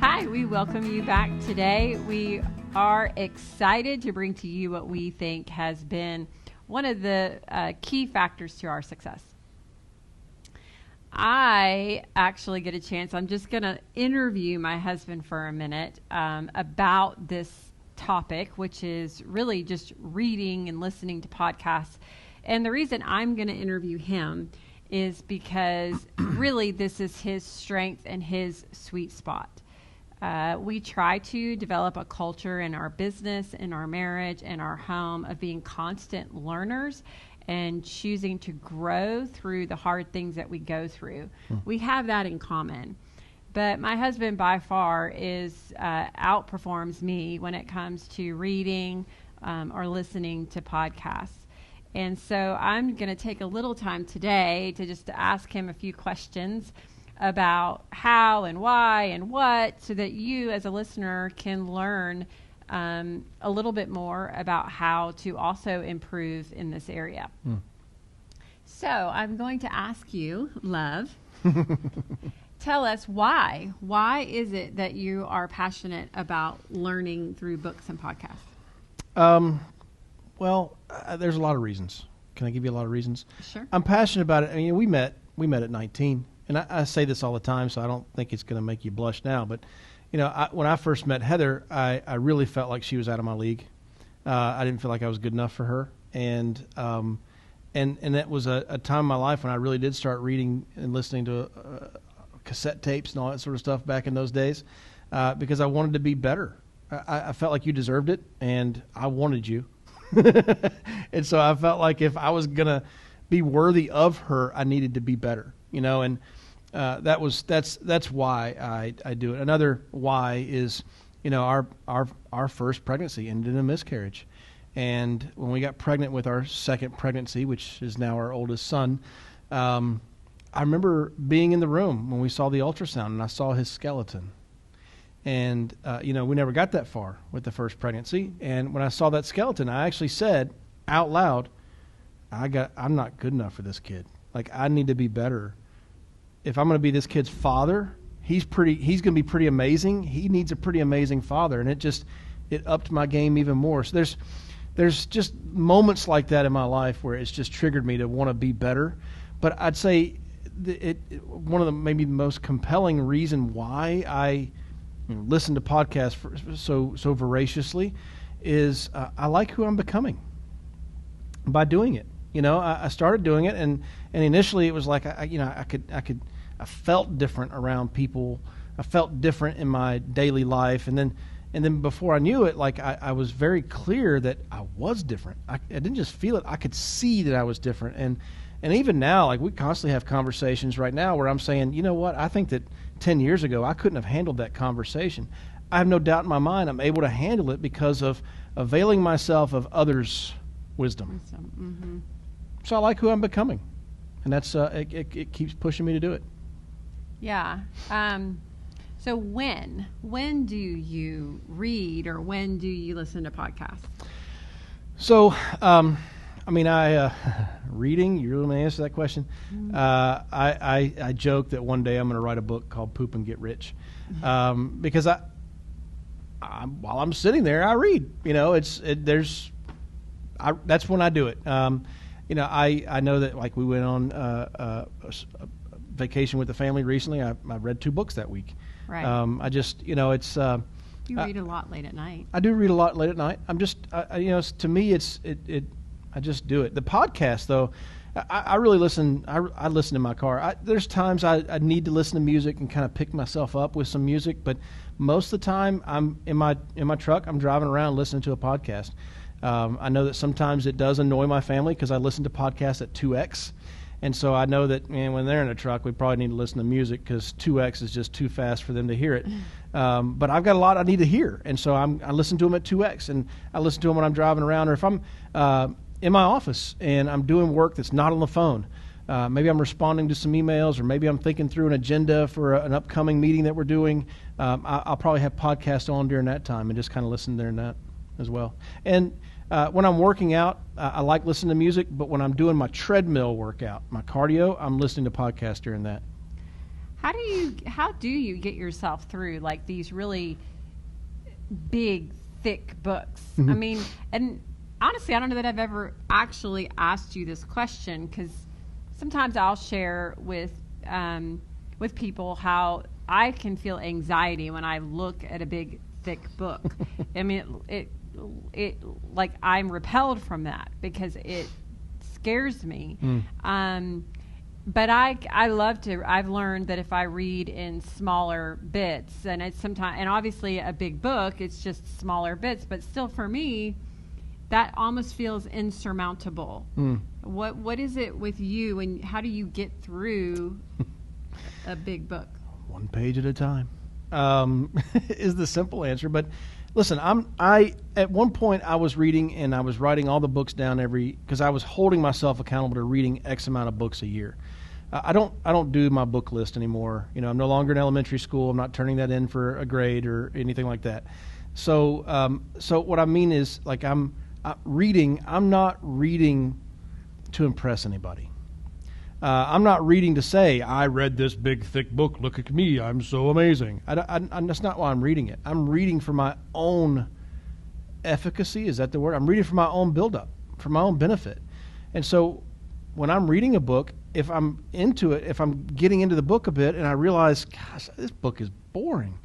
Hi, we welcome you back today. We are excited to bring to you what we think has been one of the key factors to our success. I actually get a chance, I'm just going to interview my husband for a minute about this topic, which is really just reading and listening to podcasts. And the reason I'm going to interview him is because really this is his strength and his sweet spot. We try to develop a culture in our business, in our marriage, in our home of being constant learners and choosing to grow through the hard things that we go through. We have that in common. But my husband by far outperforms me when it comes to reading or listening to podcasts. And so I'm going to take a little time today to just ask him a few questions about how and why and what, so that you as a listener can learn a little bit more about how to also improve in this area. So I'm going to ask you, love, tell us why. Why is it that you are passionate about learning through books and podcasts? There's a lot of reasons. Can I give you a lot of reasons? Sure. I'm passionate about it. I mean, we met at 19. And I say this all the time, so I don't think it's going to make you blush now. But, when I first met Heather, I really felt like she was out of my league. I didn't feel like I was good enough for her. And that was a time in my life when I really did start reading and listening to cassette tapes and all that sort of stuff back in those days because I wanted to be better. I felt like you deserved it, and I wanted you. And so I felt like if I was going to be worthy of her, I needed to be better. And that's why I do it. Another why is, our first pregnancy ended in a miscarriage. And when we got pregnant with our second pregnancy, which is now our oldest son, I remember being in the room when we saw the ultrasound and I saw his skeleton. And, we never got that far with the first pregnancy. And when I saw that skeleton, I actually said out loud, I'm not good enough for this kid. Like, I need to be better. If I'm going to be this kid's father, he's going to be pretty amazing. He needs a pretty amazing father. And it upped my game even more. So there's just moments like that in my life where it's just triggered me to want to be better. But I'd say one of the maybe the most compelling reason why I listen to podcasts so voraciously is I like who I'm becoming by doing it. I started doing it, and initially it was like I felt different around people. I felt different in my daily life, and then before I knew it, like I was very clear that I was different. I didn't just feel it; I could see that I was different. And even now, like we constantly have conversations right now where I'm saying, you know what? I think that 10 years ago I couldn't have handled that conversation. I have no doubt in my mind I'm able to handle it because of availing myself of others' wisdom. Mm-hmm. So I like who I'm becoming, and that's it keeps pushing me to do it. Yeah. So when do you read or when do you listen to podcasts? So, reading, you really want to answer that question? Mm-hmm. I joke that one day I'm going to write a book called Poop and Get Rich, because while I'm sitting there, I read. That's when I do it. I know that like we went on a vacation with the family recently. I read 2 books that week. Right. You read a lot late at night. I do read a lot late at night. I'm just, to me, I just do it. The podcast, though, I really listen. I listen in my car. There's times I need to listen to music and kind of pick myself up with some music, but most of the time I'm in my truck. I'm driving around listening to a podcast. I know that sometimes it does annoy my family because I listen to podcasts at 2x. And so I know that when they're in a truck, we probably need to listen to music because 2x is just too fast for them to hear it. But I've got a lot I need to hear. And so I listen to them at 2x. And I listen to them when I'm driving around or if I'm in my office and I'm doing work that's not on the phone. Maybe I'm responding to some emails or maybe I'm thinking through an agenda for an upcoming meeting that we're doing. I'll probably have podcasts on during that time and just kind of listen during that as well. And when I'm working out, I like listening to music, but when I'm doing my treadmill workout, my cardio, I'm listening to podcasts during that. How do you get yourself through like these really big, thick books? I mean, and honestly, I don't know that I've ever actually asked you this question, because sometimes I'll share with people how I can feel anxiety when I look at a big, thick book. I mean, it like I'm repelled from that because it scares me. But I love to. I've learned that if I read in smaller bits, and it's sometimes, and obviously a big book, it's just smaller bits, but still for me, that almost feels insurmountable. What is it with you, and how do you get through a big book? One page at a time is the simple answer. But listen, I at one point I was reading and I was writing all the books down because I was holding myself accountable to reading X amount of books a year. I don't do my book list anymore. You know, I'm no longer in elementary school. I'm not turning that in for a grade or anything like that. So what I mean is, like, I'm not reading to impress anybody. I'm not reading to say, I read this big, thick book. Look at me. I'm so amazing. That's not why I'm reading it. I'm reading for my own efficacy. Is that the word? I'm reading for my own buildup, for my own benefit. And so when I'm reading a book, if I'm into it, if I'm getting into the book a bit and I realize, gosh, this book is boring.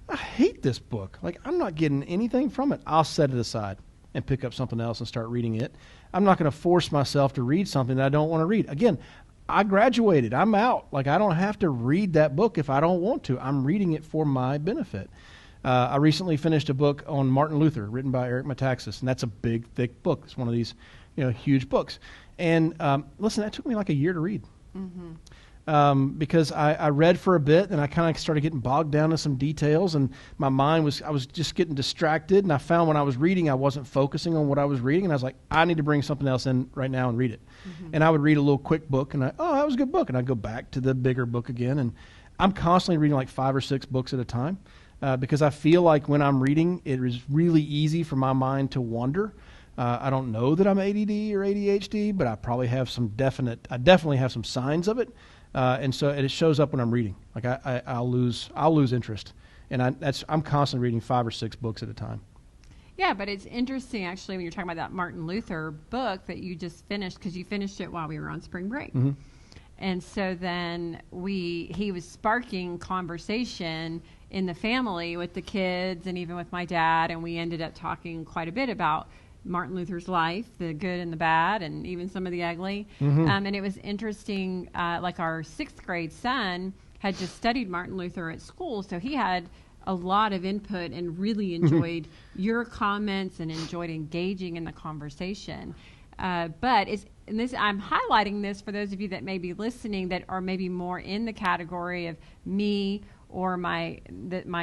I hate this book. Like, I'm not getting anything from it. I'll set it aside and pick up something else and start reading it. I'm not going to force myself to read something that I don't want to read. Again, I graduated. I'm out. Like, I don't have to read that book if I don't want to. I'm reading it for my benefit. I recently finished a book on Martin Luther written by Eric Metaxas, and that's a big, thick book. It's one of these, huge books. And listen, that took me like a year to read. Because I read for a bit, and I kind of started getting bogged down in some details, and my mind I was just getting distracted, and I found when I was reading, I wasn't focusing on what I was reading, and I was like, I need to bring something else in right now and read it. And I would read a little quick book, and that was a good book, and I'd go back to the bigger book again, and I'm constantly reading like 5 or 6 books at a time, because I feel like when I'm reading, it is really easy for my mind to wander. I don't know that I'm ADD or ADHD, but I probably have I definitely have some signs of it. And so it shows up when I'm reading. Like I'll lose interest, and I'm constantly reading 5 or 6 books at a time. Yeah, but it's interesting actually when you're talking about that Martin Luther book that you just finished, because you finished it while we were on spring break. And so then he was sparking conversation in the family with the kids and even with my dad, and we ended up talking quite a bit about Martin Luther's life, the good and the bad, and even some of the ugly. And it was interesting, like our 6th grade son had just studied Martin Luther at school, so he had a lot of input and really enjoyed your comments and enjoyed engaging in the conversation. But I'm highlighting this for those of you that may be listening that are maybe more in the category of me or my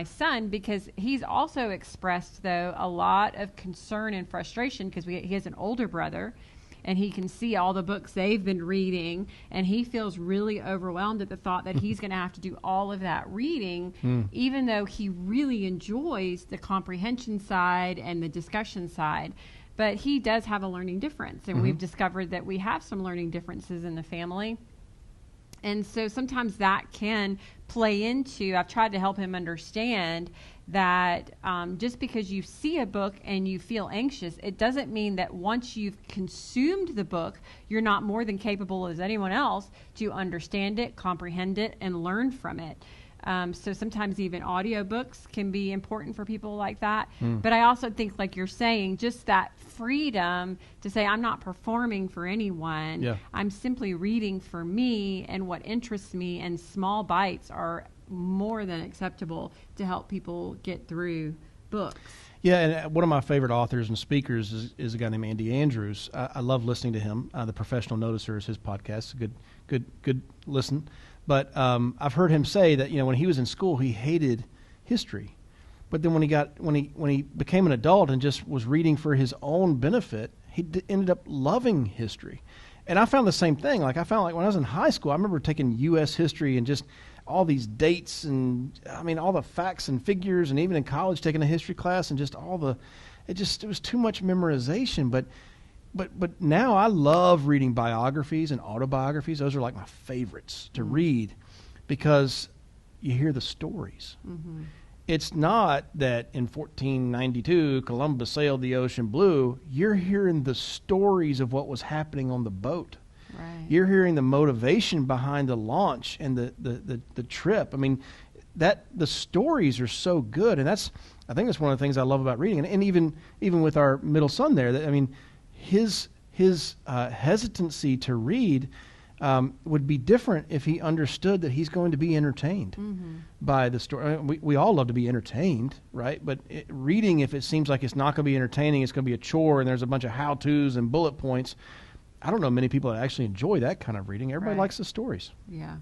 son, because he's also expressed, though, a lot of concern and frustration because he has an older brother, and he can see all the books they've been reading, and he feels really overwhelmed at the thought that he's going to have to do all of that reading, even though he really enjoys the comprehension side and the discussion side. But he does have a learning difference, and we've discovered that we have some learning differences in the family. And so sometimes that can play into, I've tried to help him understand that just because you see a book and you feel anxious, it doesn't mean that once you've consumed the book, you're not more than capable as anyone else to understand it, comprehend it, and learn from it. So sometimes even audiobooks can be important for people like that. But I also think, like you're saying, just that freedom to say, I'm not performing for anyone. Yeah. I'm simply reading for me and what interests me, and small bites are more than acceptable to help people get through books. Yeah, and one of my favorite authors and speakers is a guy named Andy Andrews. I love listening to him. The Professional Noticer is his podcast. Good listen. But I've heard him say that when he was in school, he hated history. But then when he became an adult and just was reading for his own benefit, he ended up loving history. And I found the same thing. Like, I found, like, when I was in high school, I remember taking U.S. history and just all these dates and, all the facts and figures, and even in college taking a history class and just it was too much memorization. But now I love reading biographies and autobiographies. Those are like my favorites to read, because you hear the stories. Mm-hmm. It's not that in 1492 Columbus sailed the ocean blue. You're hearing the stories of what was happening on the boat. Right. You're hearing the motivation behind the launch and the trip. I mean, the stories are so good, and I think that's one of the things I love about reading. And even with our middle son there, his hesitancy to read would be different if he understood that he's going to be entertained by the story. I mean, we all love to be entertained, right? But reading, if it seems like it's not going to be entertaining, it's going to be a chore, and there's a bunch of how-tos and bullet points. I don't know many people that actually enjoy that kind of reading. Everybody likes the stories. Yeah.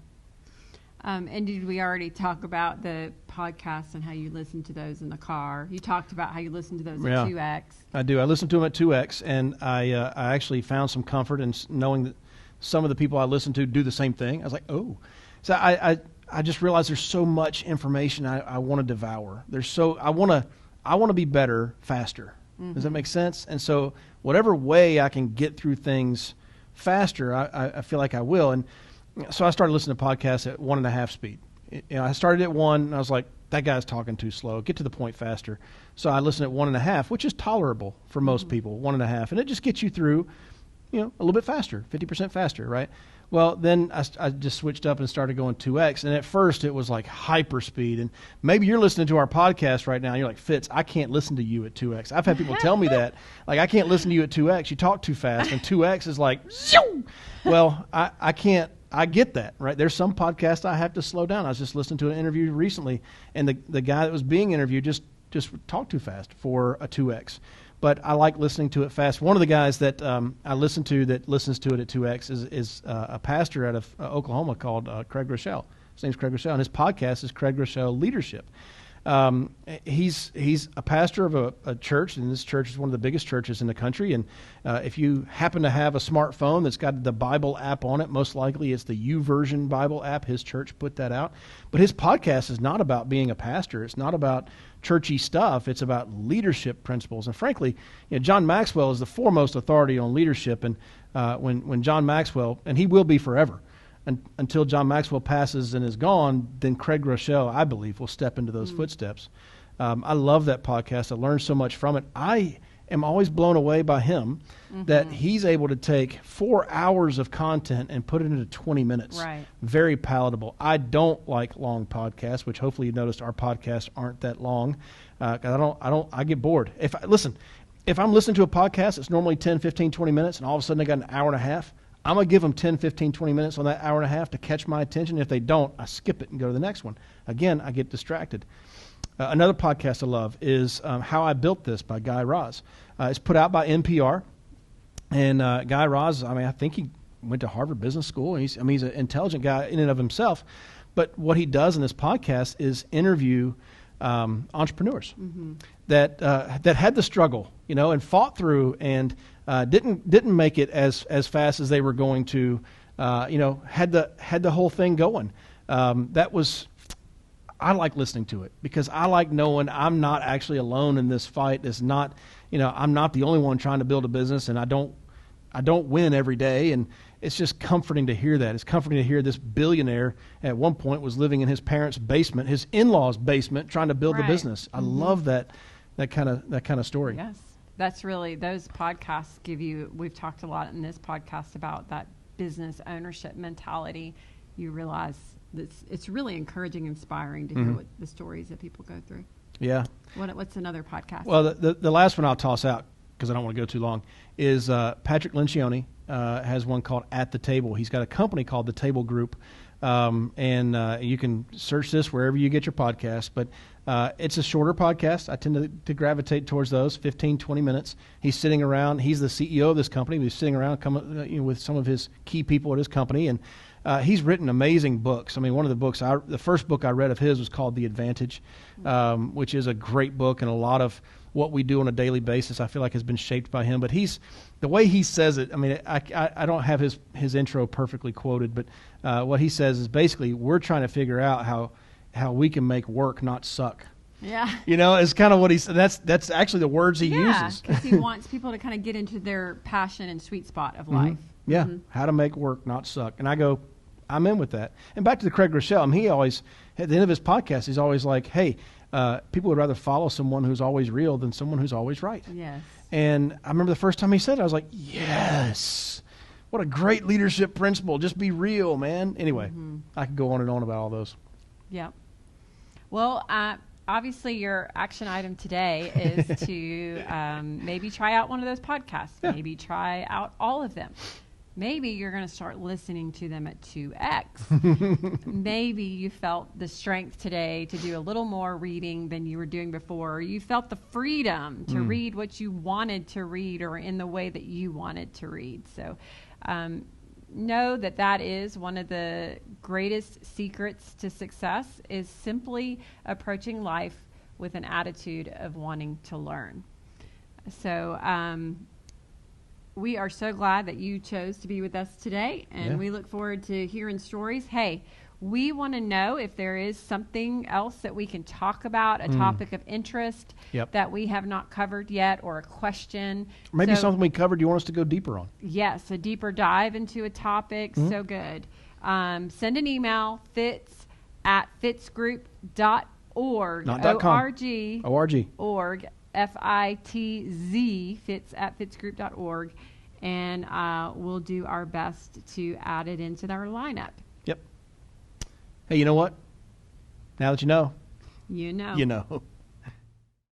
And did we already talk about the podcasts and how you listen to those in the car? You talked about how you listen to those at 2X. I do. I listen to them at 2X, and I actually found some comfort in knowing that some of the people I listen to do the same thing. I was like, oh. So I just realized there's so much information I want to devour. I want to be better faster. Mm-hmm. Does that make sense? And so whatever way I can get through things faster, I feel like I will. And so I started listening to podcasts at 1.5 speed. I started at 1, and I was like, that guy's talking too slow. Get to the point faster. So I listened at 1.5, which is tolerable for most people, 1.5. And it just gets you through, a little bit faster, 50% faster, right? Well, then I just switched up and started going 2X. And at first it was like hyper speed. And maybe you're listening to our podcast right now, and you're like, Fitz, I can't listen to you at 2X. I've had people tell me that. Like, I can't listen to you at 2X. You talk too fast. And 2X is like, shoo! Well, I can't. I get that, right? There's some podcasts I have to slow down. I was just listening to an interview recently, and the guy that was being interviewed just talked too fast for a 2X. But I like listening to it fast. One of the guys that I listen to that listens to it at 2X is a pastor out of Oklahoma called Craig Rochelle. His name's Craig Rochelle, and his podcast is Craig Rochelle Leadership. He's a pastor of a church, and this church is one of the biggest churches in the country. And if you happen to have a smartphone that's got the Bible app on it, most likely it's the YouVersion Bible app. His church put that out. But his podcast is not about being a pastor. It's not about churchy stuff. It's about leadership principles. And frankly, John Maxwell is the foremost authority on leadership. And when John Maxwell, and he will be forever, until John Maxwell passes and is gone, then Craig Rochelle, I believe, will step into those footsteps. I love that podcast. I learned so much from it. I am always blown away by him that he's able to take 4 hours of content and put it into 20 minutes. Right. Very palatable. I don't like long podcasts, which hopefully you noticed our podcasts aren't that long. 'Cause I get bored. If I'm listening to a podcast, it's normally 10, 15, 20 minutes, and all of a sudden I got an hour and a half. I'm going to give them 10, 15, 20 minutes on that hour and a half to catch my attention. If they don't, I skip it and go to the next one. Again, I get distracted. Another podcast I love is How I Built This by Guy Raz. It's put out by NPR. And Guy Raz, I think he went to Harvard Business School. And he's an intelligent guy in and of himself. But what he does in this podcast is interview entrepreneurs that had the struggle, and fought through and didn't make it as fast as they were going to, had the whole thing going. I like listening to it because I like knowing I'm not actually alone in this fight. It's not, I'm not the only one trying to build a business, and I don't win every day. And it's just comforting to hear that. It's comforting to hear this billionaire at one point was living in his parents' basement, his in-laws' basement, trying to build the business. I love that kind of story. Yes. That's really, those podcasts give you, we've talked a lot in this podcast about that business ownership mentality. You realize it's really encouraging, inspiring to hear what the stories that people go through. Yeah. What's another podcast? Well, the last one I'll toss out, because I don't want to go too long, is Patrick Lencioni has one called At the Table. He's got a company called The Table Group, and you can search this wherever you get your podcast. But it's a shorter podcast. I tend to gravitate towards those, 15, 20 minutes. He's sitting around. He's the CEO of this company. He's sitting around with some of his key people at his company, and he's written amazing books. One of the books, the first book I read of his was called The Advantage, which is a great book, and a lot of what we do on a daily basis, I feel like, has been shaped by him. But the way he says it, I don't have his intro perfectly quoted, but what he says is basically we're trying to figure out how we can make work not suck. Yeah. It's kind of what he said. That's actually the words he uses. Yeah, because he wants people to kind of get into their passion and sweet spot of life. Yeah, how to make work not suck. And I go, I'm in with that. And back to the Craig Rochelle, I mean, he always, at the end of his podcast, he's always like, hey, people would rather follow someone who's always real than someone who's always right. Yes. And I remember the first time he said it, I was like, yes, what a great leadership principle. Just be real, man. Anyway, I could go on and on about all those. Yeah. Well, obviously your action item today is to maybe try out one of those podcasts. Yeah. Maybe try out all of them. Maybe you're going to start listening to them at 2x. Maybe you felt the strength today to do a little more reading than you were doing before. Or you felt the freedom to read what you wanted to read or in the way that you wanted to read. So know that that is one of the greatest secrets to success, is simply approaching life with an attitude of wanting to learn. So we are so glad that you chose to be with us today, and we look forward to hearing stories. Hey, we want to know if there is something else that we can talk about, a topic of interest that we have not covered yet, or a question. Maybe something we covered you want us to go deeper on. Yes, a deeper dive into a topic. So good. Send an email, fitz@fitzgroup.org. Not .com. O-R-G. O-R-G. Org. F-I-T-Z, fitz@fitzgroup.org, and we'll do our best to add it into our lineup. Yep. Hey, you know what? Now that you know. You know. You know.